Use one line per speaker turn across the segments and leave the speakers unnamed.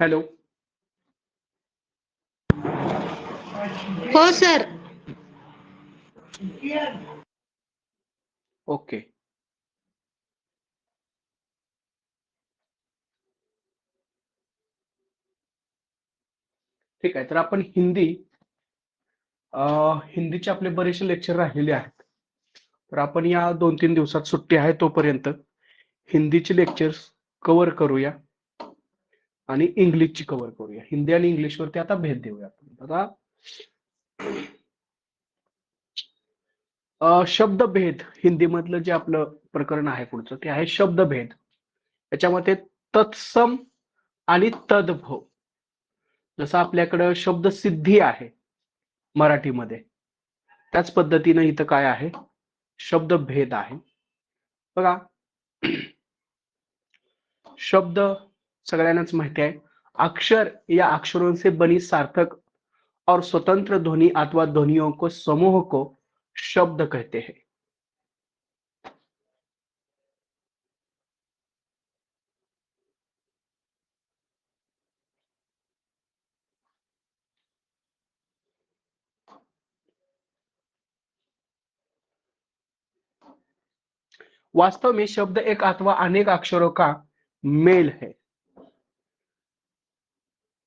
Hello.
हो sir.
Okay. ठीक आहे, तर आपण हिंदीचे आपले बरेचसे लेक्चर राहिलेले आहेत. तर आपण या 2-3 दिवसात सुट्टी आहे तोपर्यंत हिंदीचे लेक्चर्स कव्हर करूया आणि इंग्लिशची कव्हर करूया. हिंदी आणि इंग्लिशवरती आता भेद देऊया आपण. आता शब्दभेद हिंदीमधलं जे आपलं प्रकरण आहे पुढचं ते आहे शब्दभेद. याच्यामध्ये तत्सम आणि तद्भव. जसं आपल्याकडं शब्दसिद्धी आहे मराठीमध्ये, त्याच पद्धतीनं इथं काय आहे, शब्दभेद आहे. बघा, शब्द सगळ्यांनाच माहिती आहे. अक्षर या अक्षरों से बनी सार्थक और स्वतंत्र ध्वनि अथवा ध्वनियों को समूह को शब्द कहते हैं. वास्तव में शब्द एक अथवा अनेक अक्षरों का मेल है.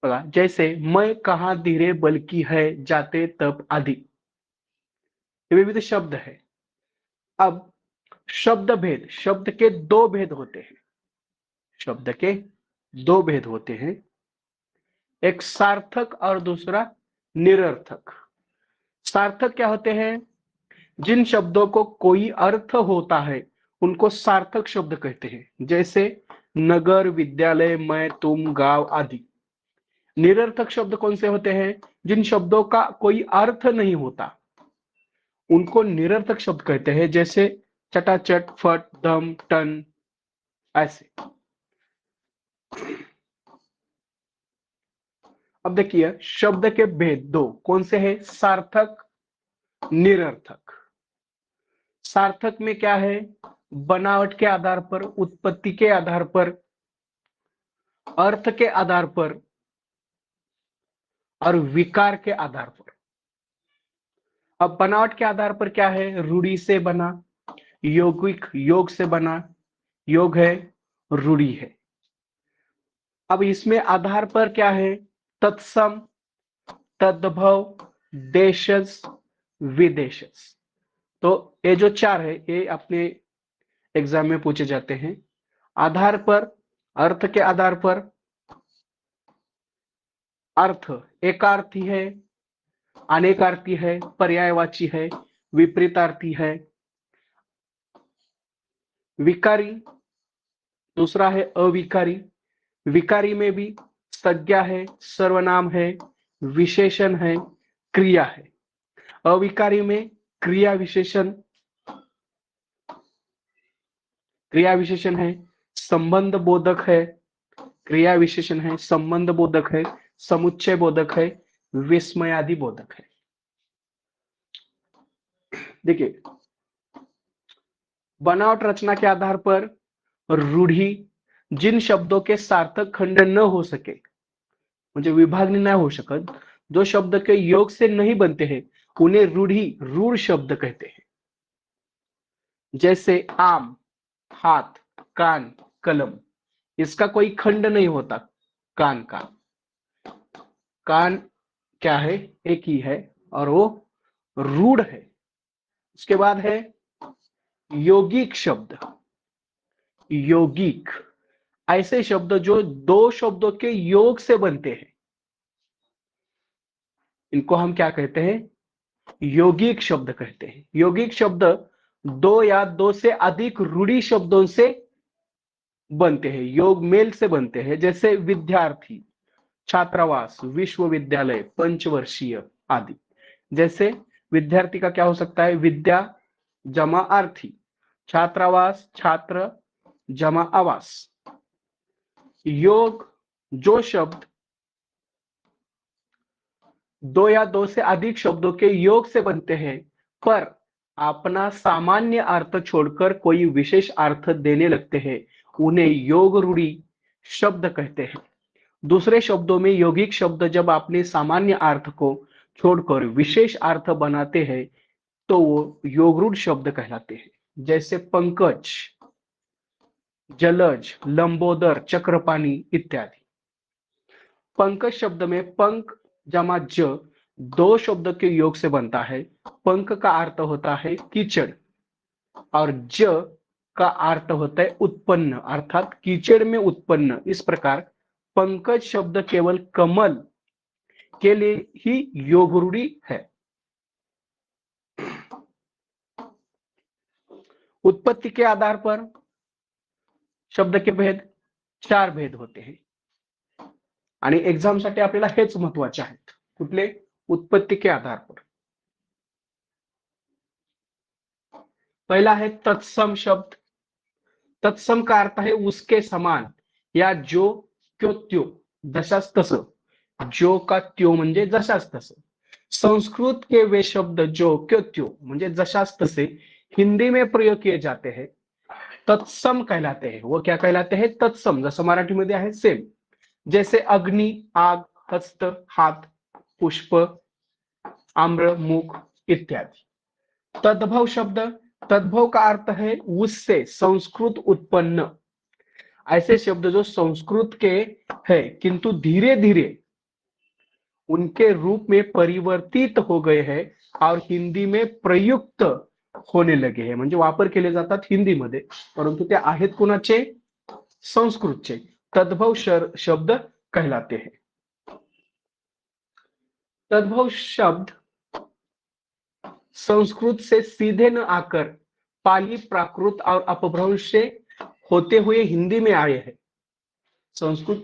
बघा, जैसे मैं कहा धीरे बल्कि है जाते तब आदि, ये विविध शब्द है. अब शब्द भेद, शब्द के दो भेद होते हैं. शब्द के दो भेद होते हैं, एक सार्थक और दूसरा निरर्थक. सार्थक क्या होते हैं? जिन शब्दों को कोई अर्थ होता है उनको सार्थक शब्द कहते हैं, जैसे नगर, विद्यालय, मैं, तुम, गांव आदि. निरर्थक शब्द कौन से होते हैं? जिन शब्दों का कोई अर्थ नहीं होता उनको निरर्थक शब्द कहते हैं, जैसे चटाचट, फट, दम, टन, ऐसे. अब देखिए, शब्द के भेद दो कौन से हैं? सार्थक, निरर्थक. सार्थक में क्या है? बनावट के आधार पर, उत्पत्ति के आधार पर, अर्थ के आधार पर और विकार के आधार पर. अब बनावट के आधार पर क्या है? रूढ़ी से बना, यौगिक, योग से बना, योग है, रूढ़ी है. अब इसमें आधार पर क्या है? तत्सम, तद्भव, देशज, विदेशज. तो ये जो चार है ये अपने एग्जाम में पूछे जाते हैं. आधार पर, अर्थ के आधार पर, अर्थ एकार्थी है, अनेकार्थी है, पर्यायवाची है, विपरीतार्थी है, विकारी, दूसरा है अविकारी. विकारी में भी संज्ञा है, सर्वनाम है, विशेषण है, क्रिया है. अविकारी में क्रिया विशेषण है, संबंध बोधक है, क्रिया विशेषण है, संबंध बोधक है, समुच्चय बोधक है, विस्मयादि बोधक है. देखिए, बनावट रचना के आधार पर रूढ़ी, जिन शब्दों के सार्थक खंड न हो सके, म्हणजे विभागनी नहीं हो शकत, जो शब्द के योग से नहीं बनते हैं उन्हें रूढ़ी, रूढ़ शब्द कहते हैं. जैसे आम, हाथ, कान, कलम, इसका कोई खंड नहीं होता. कान का, कान क्या है? एक ही है और वो रूढ़ है. उसके बाद है यौगिक शब्द. यौगिक ऐसे शब्द जो दो शब्दों के योग से बनते हैं, इनको हम क्या कहते हैं? यौगिक शब्द कहते हैं. यौगिक शब्द दो या दो से अधिक रूढ़ी शब्दों से बनते हैं, योग मेल से बनते हैं. जैसे विद्यार्थी, छात्रावास, विश्वविद्यालय, पंचवर्षीय आदि. जैसे विद्यार्थी का क्या हो सकता है? विद्या जमा अर्थी, छात्रावास, छात्र जमा आवास. योग, जो शब्द दो या दो से अधिक शब्दों के योग से बनते हैं पर अपना सामान्य अर्थ छोड़कर कोई विशेष अर्थ देने लगते हैं, उन्हें योग रूढ़ी शब्द कहते हैं. दूसरे शब्दों में यौगिक शब्द जब अपने सामान्य अर्थ को छोड़कर विशेष अर्थ बनाते हैं तो वो योगरूढ़ शब्द कहलाते हैं। जैसे पंकज, जलज, लंबोदर, चक्रपाणी इत्यादि। पंकज शब्द में पंक जमा ज दो शब्द के योग से बनता है। पंक का अर्थ होता है कीचड़ और ज का अर्थ होता है उत्पन्न, अर्थात कीचड़ में उत्पन्न। इस प्रकार पंकज शब्द केवल कमल के लिए ही योगरूढ़ी है। उत्पत्ति के आधार पर शब्द के भेद 4 भेद होते हैं आणि एक्झाम साठी आपल्याला हेच महत्वाचे आहेत। कुठले? उत्पत्ति के आधार पर। पहला है तत्सम शब्द। तत्सम का अर्थ है उसके समान या जो क्यों त्यो, जशास तस। जो का त्यो म्हणजे जशास तस। संस्कृत के वे शब्द जो क्यों त्यो म्हणजे जशास तसे हिंदी में प्रयोग किए जाते हैं तत्सम कहलाते हैं। वो क्या कहलाते हैं? तत्सम। जसं मराठीमध्ये आहे सेम। जैसे अग्नि, आग, हस्त, हाथ, पुष्प, आम्र, मुख इत्यादि। तद्भव शब्द, तद्भव का अर्थ है उससे संस्कृत उत्पन्न। ऐसे शब्द जो संस्कृत के है किंतु धीरे धीरे उनके रूप में परिवर्तित हो गए हैं और हिंदी में प्रयुक्त होने लगे हैं, म्हणजे वापर केले जातात हिंदीमध्ये, परंतु ते आहेत कोणाचे? संस्कृतचे। तद्भव शब्द कहलाते हैं। तद्भव शब्द संस्कृत से सीधे न आकर पाली, प्राकृत और अपभ्रंश से होते हुए हिंदी में आए हैं। संस्कृत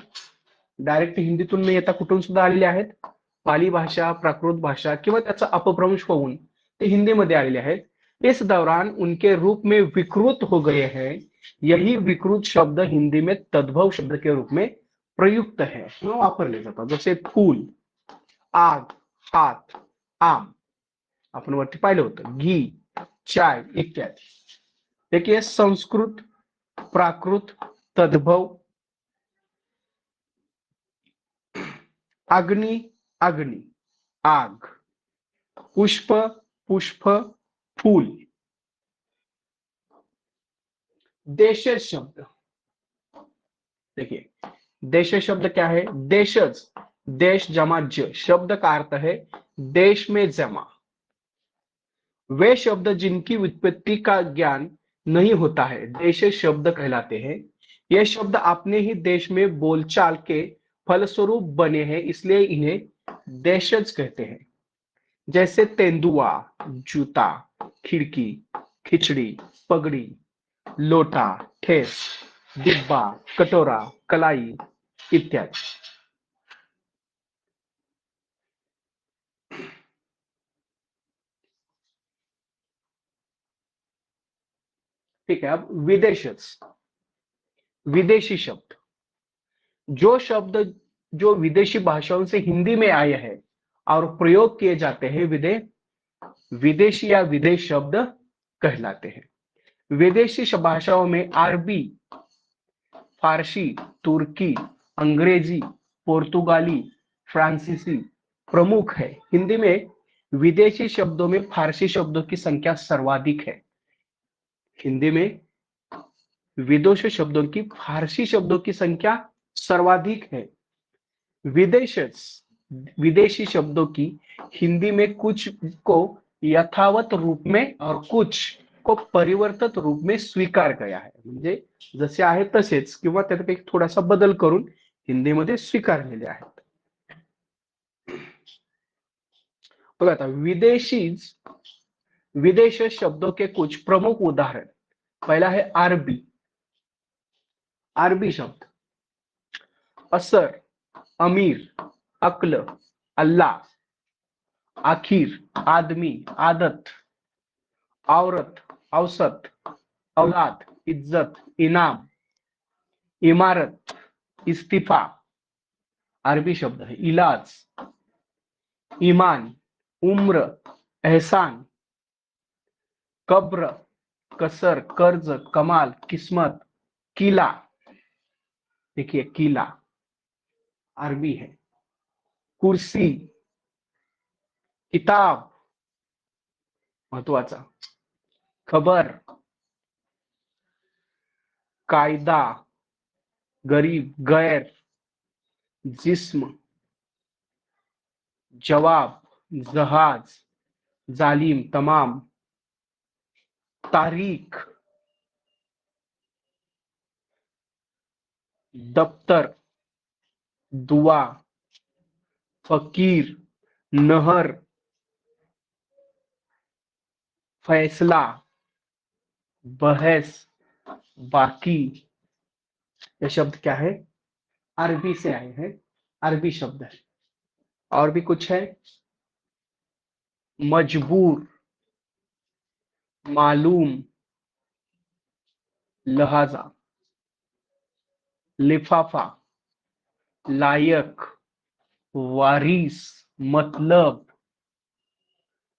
डायरेक्ट हिंदीतून न येता कुठून सुद्धा आलेले आहेत? पाली भाषा, प्राकृत भाषा किंवा त्याचा अपभ्रंश होऊन ते हिंदीमध्ये आलेले आहेत। इस दौरान उनके रूप में विकृत हो गए हैं। यही विकृत शब्द हिंदी में तद्भव शब्द के रूप में प्रयुक्त है, वापरले जातात। जसे फूल, आग, हात, आम, आपण वरती पाहिलं होतं, घी, चाय इत्यादि। देखिए संस्कृत, प्राकृत, तद्भव, अग्नि, अग्नि, आग, पुष्प, पुष्प, फूल। देशज शब्द, देखिए देशज शब्द क्या है? देशज, देश जमा ज, शब्द का अर्थ है देश में जमा। वे शब्द जिनकी उत्पत्ति का ज्ञान नहीं होता है देशज शब्द कहलाते हैं। ये शब्द अपने ही देश में बोलचाल के फलस्वरूप बने हैं, इसलिए इन्हें देशज कहते हैं। जैसे तेंदुआ, जूता, खिड़की, खिचड़ी, पगड़ी, लोटा, ठेस, डिब्बा, कटोरा, कलाई इत्यादि। ठीक है, अब विदेशज, विदेशी शब्द। जो शब्द जो विदेशी भाषाओं से हिंदी में आए हैं और प्रयोग किए जाते हैं विदेशी या विदेश शब्द कहलाते हैं। विदेशी भाषाओं में अरबी, फारसी, तुर्की, अंग्रेजी, पुर्तगाली, फ्रांसीसी प्रमुख है। हिंदी में विदेशी शब्दों में फारसी शब्दों की संख्या सर्वाधिक है। हिंदी में विदेशी शब्दों की फारसी शब्दों की संख्या सर्वाधिक है। विदेशी शब्दों की हिंदी में कुछ को यथावत रूप में और कुछ को परिवर्तित रूप में स्वीकार गया है, म्हणजे जसे आहे तसेच किंवा त्यापैकी थोडासा बदल करून हिंदीमध्ये स्वीकारलेले आहेत। बघा आता विदेश शब्दों के कुछ प्रमुख उदाहरण। पहला है अरबी। अरबी शब्द असर, अमीर, अक्ल, अल्लाह, आखिर, आदमी, आदत, औरत, औसत, औलाद, इज्जत, इनाम, इमारत, इस्तीफा। अरबी शब्द है। इलाज, ईमान, उम्र, एहसान, कब्र, कसर, कर्ज, कमाल, किस्मत, किला। देखिए किला। अरबी है। कुर्सी, किताब महत्वाचा, खबर, कायदा, गरीब, गैर, जिस्म, जवाब, जहाज, जालिम, तमाम, तारीख, दफ्तर, दुआ, फकीर, नहर, फैसला, बहस, बाकी। ये शब्द क्या है? अरबी से आए हैं, अरबी शब्द है। और भी कुछ है? मजबूर, मालूम, लहाजा, लिफाफा, लायक, वारिस, मतलब,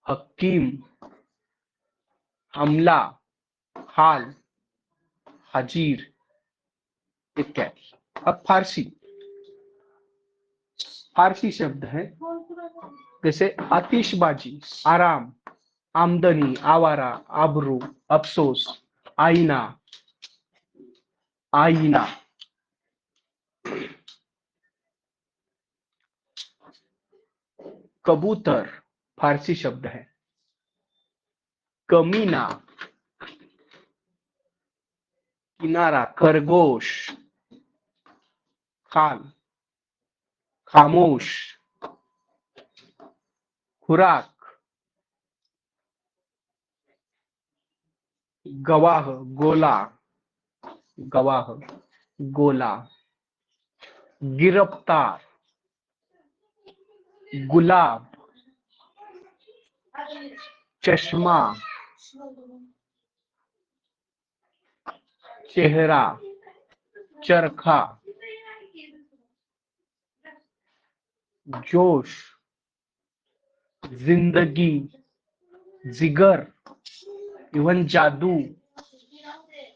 हकीम, हमला, हाल, हाजिर इत्यादि। अब फारसी, फारसी शब्द है जैसे आतिशबाजी, आराम, आमदनी, आवारा, आबरू, अफसोस, आईना, आईना। कबूतर फारसी शब्द है। कमीना, किनारा, खरगोश, खाल, खामोश, खुराक, गवाह, गोला, गवाह, गोला, गिरफ्तार, गुलाब, चश्मा, चेहरा, चरखा, जोश, जिंदगी, जिगर, इवन जादू,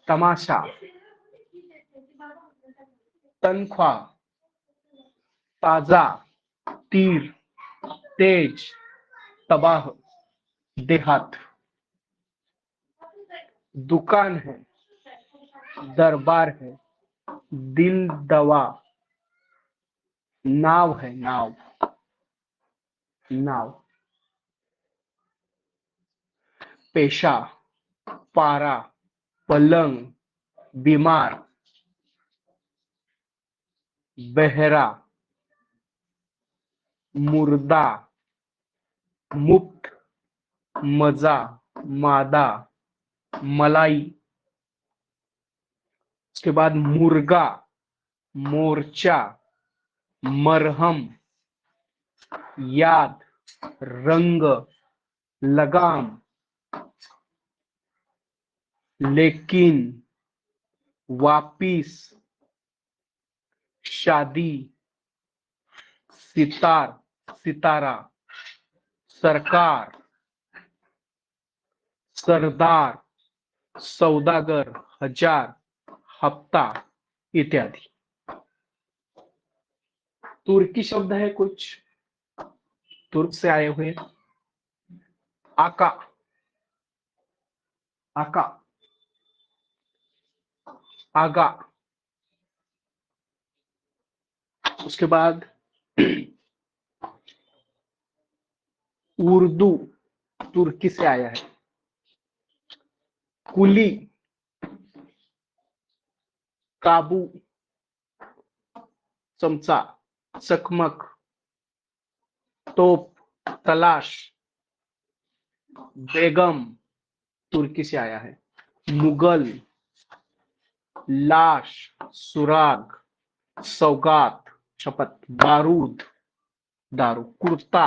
तमाशा, तनख्वाह, ताजा, तीर, तेज, तबाह, देहात। दुकान है, दरबार है, दिल दवा, नाव है, नाव, नाव, पेशा, पारा, पलंग, बीमार, बहरा, मुर्दा, मुफ्त, मजा, मादा, मलाई। उसके बाद मुर्गा, मोर्चा, मरहम, याद, रंग, लगाम, लेकिन, वापिस, शादी, सितार, सितारा, सरकार, सरदार, सौदागर, हजार, हफ्ता इत्यादि। तुर्की शब्द है कुछ, तुर्क से आए हुए। आका, आका, आगा। उसके बाद उर्दू तुर्की से आया है। कुली, काबू, चमचा, चकमक, तोप, तलाश, बेगम तुर्की से आया है। मुगल, लाश, सुराग, सौगात, शपथ, बारूद, दारू, कुर्ता,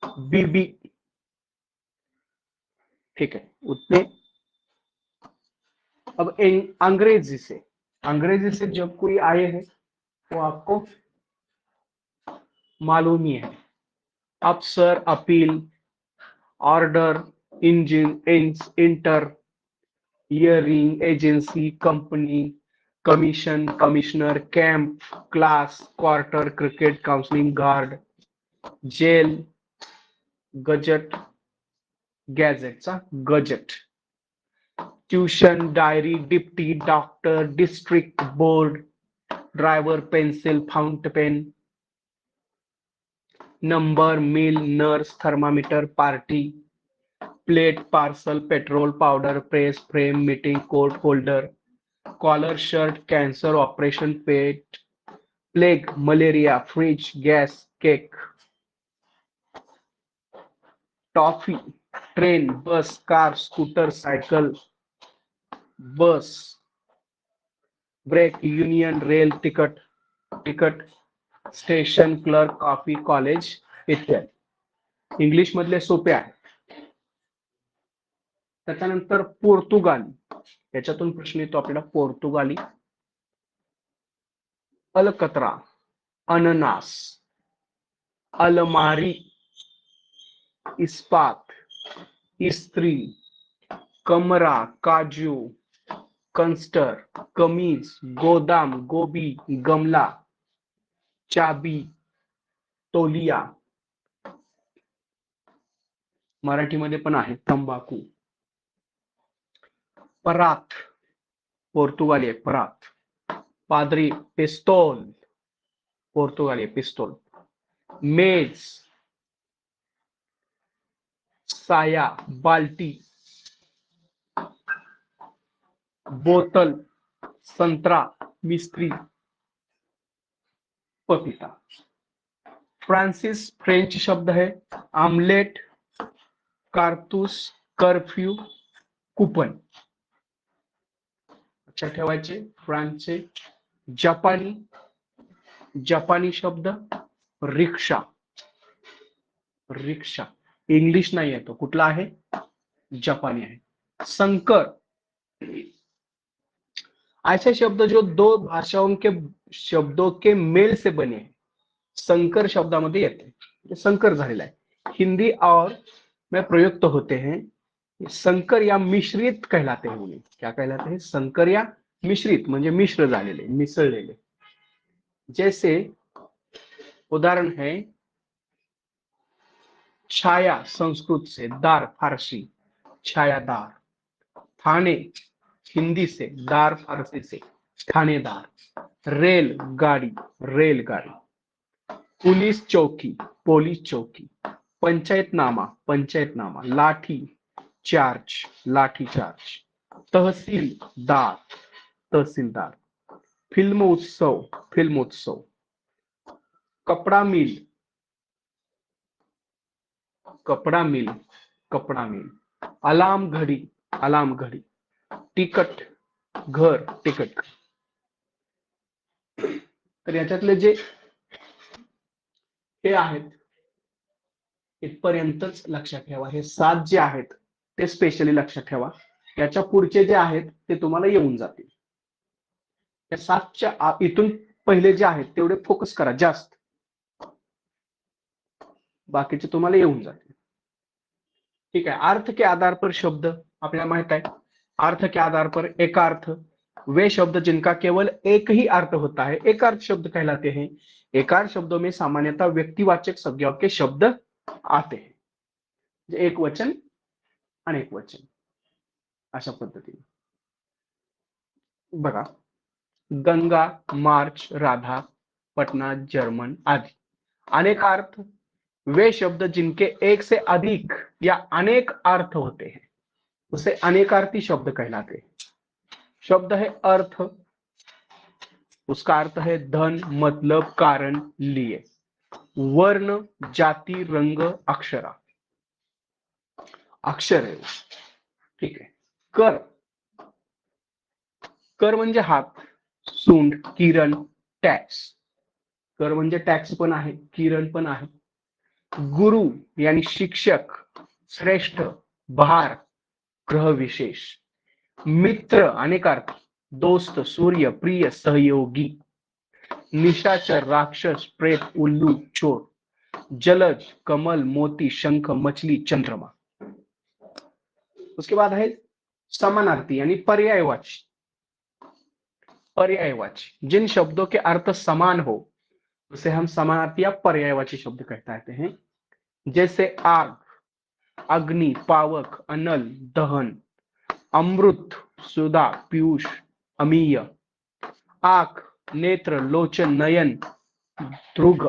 बीबी। ठीक है, उतने। अब अंग्रेजी से, अंग्रेजी से जब कोई आए हैं तो आपको मालूम ही है। अफसर, appeal, order, engine, inter, hearing, agency, company, commission, commissioner, camp, class, quarter, cricket, counselling, guard, jail, gazette, गॅझेटचा gazette, tuition, diary, deputy, doctor, district, board, driver, pencil, fount pen, number, mill, nurse, thermometer, party, plate, parcel, petrol, powder, press, frame, meeting, coat holder, collar, shirt, cancer, operation, पेट, plague, malaria, fridge, gas, cake, toffee, train, bus, car, scooter, cycle, bus, brake, union, rail, ticket, ticket, station, clerk, coffee, college इत्यादी. English मधले सोपे आहे. त्याच्यानंतर पोर्तुगाली, याच्यातून प्रश्न येतो आपल्याला. पोर्तुगाली, अलकतरा, अननास, अलमारी, इस्पात, इस्त्री, कमरा, काजू, कंस्टर, कमीज, गोदाम, गोबी, गमला, चाबी, तोलिया. मराठीमध्ये पण आहे तंबाखू. परात, पोर्तुगाली आहे परात. पादरी, पिस्तोल, पोर्तुगाली आहे पिस्तोल. मेज, साया, बाल्टी, बोतल, संतरा, मिस्त्री, पपीता. फ्रांसिस, फ्रेंच शब्द है. आमलेट, कारतूस, कर्फ्यू, कुपन. अच्छा ठेवायचे फ्रांसचे. जपानी, जपानी शब्द रिक्षा, रिक्षा. इंग्लिश नाही आहे तो, कुठला आहे? जापानी आहे. संकर, ऐसे शब्द जो दो भाषाओं के शब्दों के मेल से बने हैं, संकर शब्दामध्ये येते. संकर झालेला आहे. हिंदी और में प्रयुक्त होते हैं. संकर या मिश्रित कहलाते हैं. उन्हें क्या कहलाते हैं? संकर या मिश्रित, म्हणजे मिश्र झालेले, मिसळलेले. जैसे उदाहरण है छाया, संस्कृत से, दार फारसी, छायादार. थाने, हिंदी से, दार फारसी से, थानेदार. रेल गाड़ी, रेलगाड़ी. पुलिस चौकी, पुलिस चौकी. पंचायतनामा, पंचायतनामा. लाठी चार्ज, लाठी चार्ज. तहसीलदार, तहसीलदार. फिल्म उत्सव, फिल्म उत्सव. कपड़ा मिल, कपड़ा मिल, कपड़ा मिल. अलार्म घड़ी, अलार्म घड़ी. तिकट, घर, तिकट. तर याच्यातले जे हे आहेत इथपर्यंतच लक्षात ठेवा. हे 7 जे आहेत ते स्पेशली लक्षात ठेवा. याच्या पुढचे जे आहेत ते तुम्हाला येऊन जातील. या 7च्या इथून पहिले जे आहेत तेवढे फोकस करा जास्त, बाकीचे तुम्हाला येऊन जातील. ठीक है. अर्थ के आधार पर शब्द आपल्याला माहित आहे. अर्थ के आधार पर एकार्थ, वे शब्द जिनका केवल एक ही अर्थ होता है एकार्थ शब्द कहलाते हैं. एकार्थ शब्दों में सामान्यतः व्यक्तिवाचक संज्ञाओं के शब्द आते हैं. एक वचन, अनेक वचन, अशा पद्धतीने बघा. गंगा, मार्च, राधा, पटना, जर्मन आदि. अनेकार्थ, वे शब्द जिनके एक से अधिक या अनेक अर्थ होते हैं उसे अनेकार्थी शब्द कहलाते हैं. शब्द है अर्थ, उसका अर्थ है धन, मतलब, कारण, लिए. वर्ण, जाति, रंग, अक्षरा, अक्षर है. ठीक है. कर, कर म्हणजे हात, सूंड, किरण, टॅक्स. कर म्हणजे टॅक्स पण आहे, किरण पण आहे. गुरु यानी शिक्षक, श्रेष्ठ, भार, ग्रह विशेष. मित्र अनेकार्थ, दोस्त, सूर्य, प्रिय, सहयोगी. निशाचर, राक्षस, प्रेत, उल्लू, चोर. जलज, कमल, मोती, शंख, मछली, चंद्रमा. उसके बाद है समानार्थी यानी पर्यायवाची. पर्यायवाची, जिन शब्दों के अर्थ समान हो उसे हम समानार्थी या पर्यायवाची शब्द कहते हैं। जैसे आग, अग्नि, पावक, अनल, दहन, अमृत, सुधा, पीयूष, अमीय, आंख, नेत्र, लोचन, नयन, ध्रुग,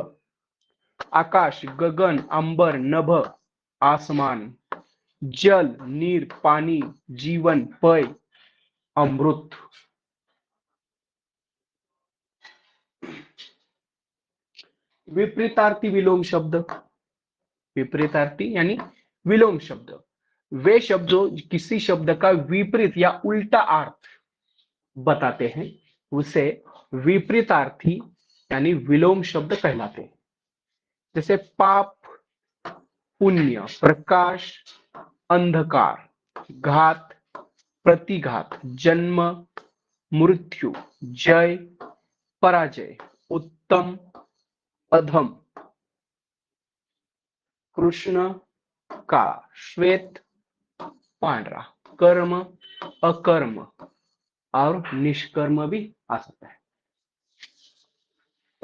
आकाश, गगन, अंबर, नभ, आसमान, जल, नीर, पानी, जीवन, पय, अमृत। विपरीतार्थी विलोम शब्द, विपरीतार्थी यानी विलोम शब्द वे शब्द जो किसी शब्द का विपरीत या उल्टा अर्थ बताते हैं उसे विपरीतार्थी यानी विलोम शब्द कहलाते हैं। जैसे पाप, पुण्य, प्रकाश, अंधकार, घात, प्रतिघात, जन्म, मृत्यु, जय, पराजय, उत्तम, अधम, कृष्ण, काळा, श्वेत, पांढरा, कर्म, अकर्म और निष्कर्म भी आ सकता है।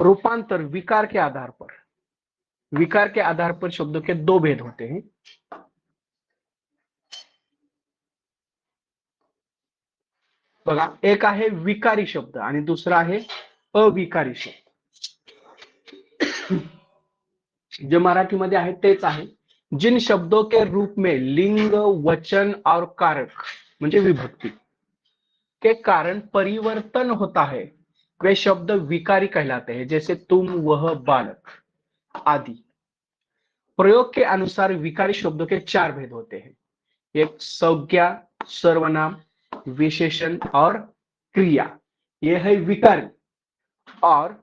रूपांतर विकार के आधार पर, विकार के आधार पर शब्दों के दो भेद होते हैं। बघा, एक आहे विकारी शब्द आणि दुसरा आहे अविकारी शब्द। जे मराठीमध्ये आहे तेच आहे। जिन शब्दों के रूप में लिंग, वचन और कारक म्हणजे विभक्ति के कारण परिवर्तन होता है वे शब्द विकारी कहलाते हैं। जैसे तुम, वह, बालक आदि। प्रयोग के अनुसार विकारी शब्दों के चार भेद होते हैं। एक संज्ञा, सर्वनाम, विशेषण और क्रिया, यह है विकारी। और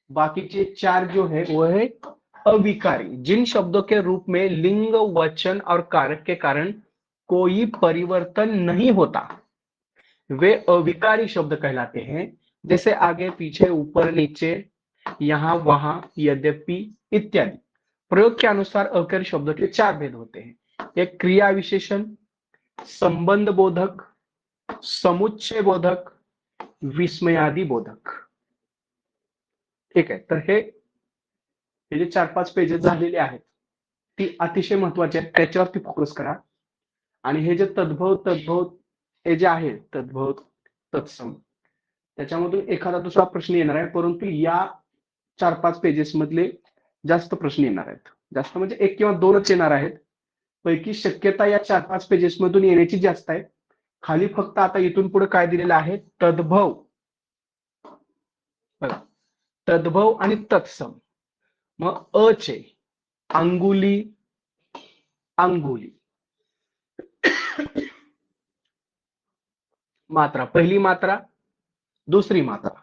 बाकी के चार जो है वो है अविकारी। जिन शब्दों के रूप में लिंग, वचन और कारक के कारण कोई परिवर्तन नहीं होता वे अविकारी शब्द कहलाते हैं। जैसे आगे, पीछे, ऊपर, नीचे, यहां, वहां, यद्यपि इत्यादि। प्रयोग के अनुसार अविकारी शब्दों के चार भेद होते हैं। एक क्रिया विशेषण, संबंध बोधक, समुच्चय बोधक, विस्मयादि बोधक। ठीक आहे, तर हे जे 4-5 पेजेस झालेले आहेत ती अतिशय महत्वाचे आहेत, त्याच्यावरती फोकस करा। आणि हे जे तद्भव तद्भव हे जे आहे तद्भव तत्सम त्याच्यामधून एखादा दुसरा प्रश्न येणार आहे, परंतु या 4-5 पेजेस मधले जास्त प्रश्न येणार आहेत। जास्त म्हणजे 1 किंवा 2च येणार आहेत, पैकी शक्यता या 4-5 पेजेस मधून येण्याची जास्त आहे। खाली फक्त आता इथून पुढे काय दिलेलं आहे, तद्भव, बघा, तद्भव आणि तत्सम। मग अचे अंगुली, अंगुली, मात्रा, पहिली मात्रा, दुसरी मात्रा।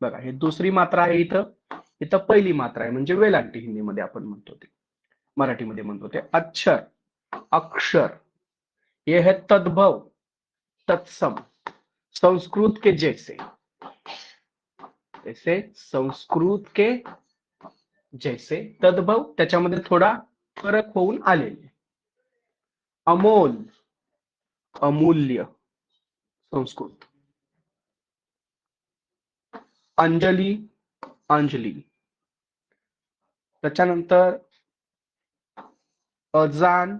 बघा, हे दुसरी मात्रा आहे इथं, इथं पहिली मात्रा आहे, म्हणजे वेलांटी हिंदीमध्ये आपण म्हणतो ते, मराठीमध्ये म्हणतो ते अक्षर, अक्षर। ये है तद्भव तत्सम, संस्कृत के जैसे, जैसे संस्कृत के जैसे तद्भव, त्याच्यामध्ये थोडा फरक होऊन आलेले। अमोल, अमूल्य, संस्कृत। अंजली, अंजली। त्याच्यानंतर अजान,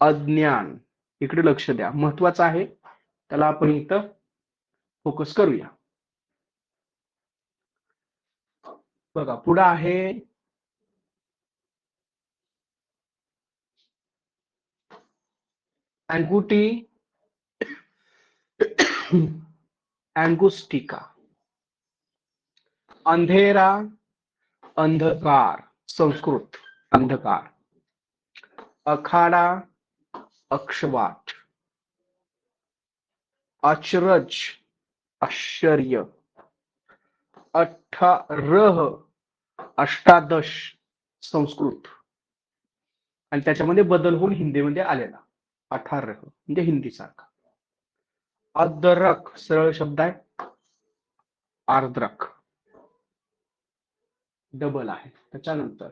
अज्ञान। इकडे लक्ष द्या, महत्वाचं आहे, त्याला आपण इथं फोकस करूया। बघा, पुढे आहे अंगूठी, अंगुस्टिका। अंधेरा, अंधकार, संस्कृत अंधकार। अखाड़ा, अक्षवाट। अचरज, आश्चर्य। 18, अष्टादश, संस्कृत। आणि त्याच्यामध्ये बदल होऊन हिंदीमध्ये आलेला 18 म्हणजे हिंदी सारखा। अदरक, सरळ शब्द आहे, आर्द्रक, डबल आहे। त्याच्यानंतर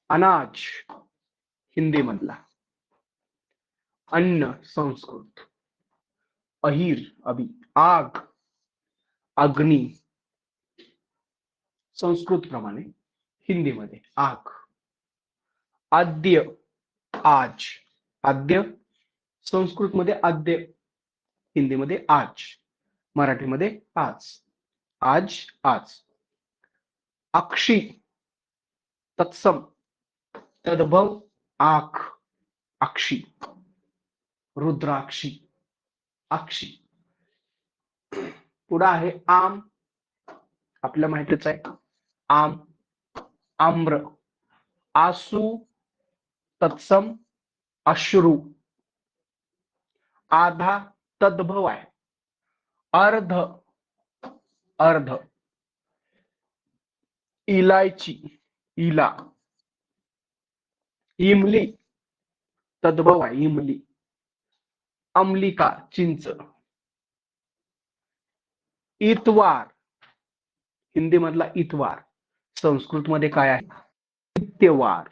अनाज, हिंदी मधला। अन्न, संस्कृत। अहीर, अभी। आग, अग्नी, संस्कृत प्रमाणे हिंदीमध्ये आग. आद्य, आज, आद्य संस्कृतमध्ये आद्य, हिंदीमध्ये आज, मराठीमध्ये आज, आज, आज. अक्षी, तत्सम, तद्भव, आख, अक्षी, रुद्राक्षी, अक्षी. पुढे आहे आम, आपल्याला माहितीच आहे आम, आम्र, आसू, तत्सम, अश्रू. आधा तद्भव आहे, अर्ध, अर्ध. इलायची, इला. इमली, तद्भव आहे इमली. अमलिका, चिंच. इतवार, हिंदी मधला इतवार, संस्कृत मध्ये काय आहे इत्यवार.